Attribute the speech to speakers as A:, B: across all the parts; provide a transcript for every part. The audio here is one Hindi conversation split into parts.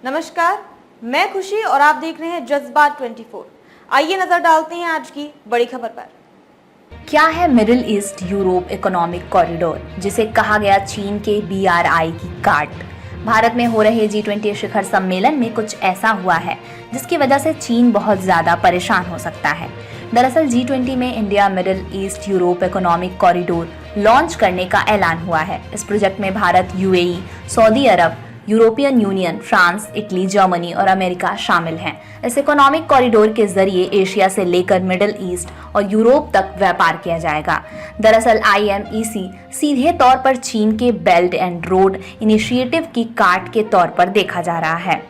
A: नमस्कार, मैं खुशी और आप देख रहे हैं जज्बात 24। आइए नजर डालते हैं आज की बड़ी खबर पर।
B: क्या है middle East Europe economic corridor, जिसे कहा गया चीन के BRI की काट। भारत में हो रहे G20 शिखर सम्मेलन में कुछ ऐसा हुआ है जिसकी वजह से चीन बहुत ज्यादा परेशान हो सकता है। दरअसल G20 में India Middle East Europe economic corridor launch करने का ऐलान हुआ है। इस प्रोजेक्ट में Bharat, UAE, Saudi Arab, European Union, France, Italy, Germany और अमेरिका शामिल हैं। इस इकोनॉमिक कॉरिडोर के जरिए एशिया से लेकर मिडिल ईस्ट और यूरोप तक व्यापार किया जाएगा। दरअसल IMEC सीधे तौर पर चीन के बेल्ट एंड रोड इनिशिएटिव की काट के तौर पर देखा जा रहा है।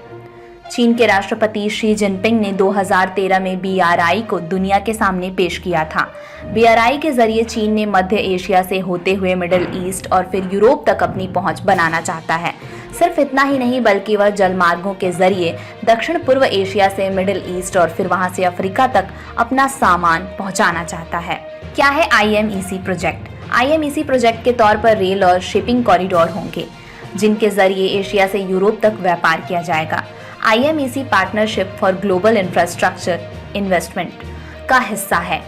B: चीन के राष्ट्रपति शी जिनपिंग ने 2013 में BRI को दुनिया के सामने पेश किया था। BRI के जरिए चीन ने मध्य एशिया से होते हुए मिडिल ईस्ट और फिर यूरोप तक अपनी पहुंच बनाना चाहता है। सिर्फ इतना ही नहीं, बल्कि वह जलमार्गों के जरिए दक्षिण पूर्व एशिया से मिडिल ईस्ट और फिर वहां से अफ्रीका तक अपना सामान पहुंचाना चाहता है। क्या है IMEC प्रोजेक्ट? IMEC प्रोजेक्ट के तौर पर रेल और शिपिंग कॉरिडोर होंगे, जिनके जरिए एशिया से यूरोप तक व्यापार किया जाएगा। IMEC partnership for global infrastructure investment का हिस्सा है।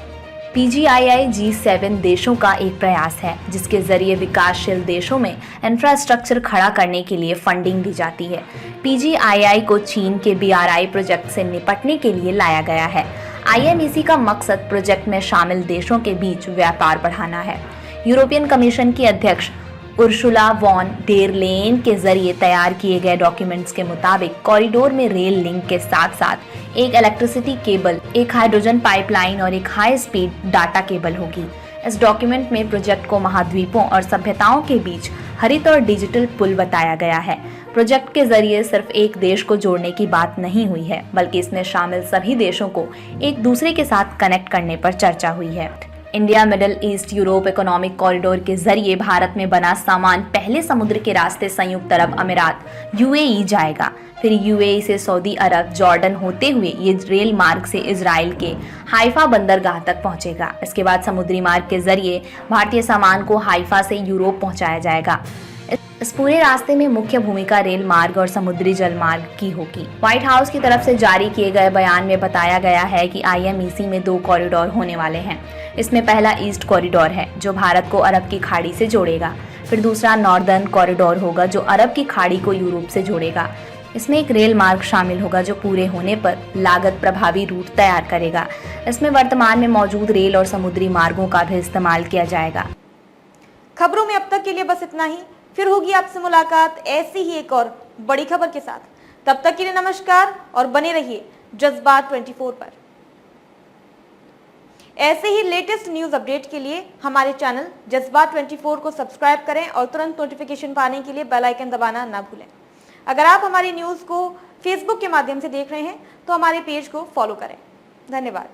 B: PGII G7 देशों का एक प्रयास है जिसके जरिए विकासशील देशों में इंफ्रास्ट्रक्चर खड़ा करने के लिए फंडिंग दी जाती है। PGII को चीन के BRI प्रोजेक्ट से निपटने के लिए लाया गया है। IMEC का मकसद प्रोजेक्ट में शामिल देशों के बीच व्यापार बढ़ाना है। यूरोपियन कमीशन की अध्यक्ष उर्सुला वॉन डेर लेयन के जरिए तैयार किए गए डॉक्यूमेंट्स के मुताबिक कॉरिडोर में रेल लिंक के साथ साथ एक इलेक्ट्रिसिटी केबल, एक हाइड्रोजन पाइपलाइन और एक हाई स्पीड डाटा केबल होगी। इस डॉक्यूमेंट में प्रोजेक्ट को महाद्वीपों और सभ्यताओं के बीच हरित और डिजिटल पुल बताया गया है। प्रोजेक्ट के जरिए सिर्फ एक देश को जोड़ने की बात नहीं हुई है, बल्कि इसमें शामिल सभी देशों को एक दूसरे के साथ कनेक्ट करने पर चर्चा हुई है। India Middle East Europe economic corridor के जरिए भारत में बना सामान पहले समुद्र के रास्ते संयुक्त अरब अमीरात UAE जाएगा। फिर UAE से सऊदी अरब, जॉर्डन होते हुए ये रेल मार्ग से इजराइल के हाइफा बंदरगाह तक पहुंचेगा। इसके बाद समुद्री मार्ग के जरिए भारतीय सामान को हाइफा से यूरोप पहुंचाया जाएगा। इस पूरे रास्ते में मुख्य भूमिका रेल मार्ग और समुद्री जल मार्ग की होगी। व्हाइट हाउस की तरफ से जारी किए गए बयान में बताया गया है कि IMEC में 2 कॉरिडोर होने वाले हैं। इसमें पहला ईस्ट कॉरिडोर है जो भारत को अरब की खाड़ी से जोड़ेगा। फिर दूसरा नॉर्दर्न कॉरिडोर होगा जो अरब की खाड़ी को यूरोप से जोड़ेगा। इसमें एक रेल मार्ग शामिल होगा जो पूरे होने पर लागत प्रभावी रूट तैयार करेगा। इसमें वर्तमान में मौजूद रेल और समुद्री मार्गों का भी इस्तेमाल किया जाएगा।
A: खबरों में अब तक के लिए बस इतना ही। फिर होगी आपसे मुलाकात ऐसी ही एक और बड़ी खबर के साथ। तब तक के लिए नमस्कार और बने रहिए जज्बात 24 पर। ऐसे ही लेटेस्ट न्यूज अपडेट के लिए हमारे चैनल जज्बात 24 को सब्सक्राइब करें और तुरंत नोटिफिकेशन पाने के लिए बेल आइकन दबाना ना भूलें। अगर आप हमारी न्यूज को फेसबुक के माध्यम से देख रहे हैं तो हमारे पेज को फॉलो करें। धन्यवाद।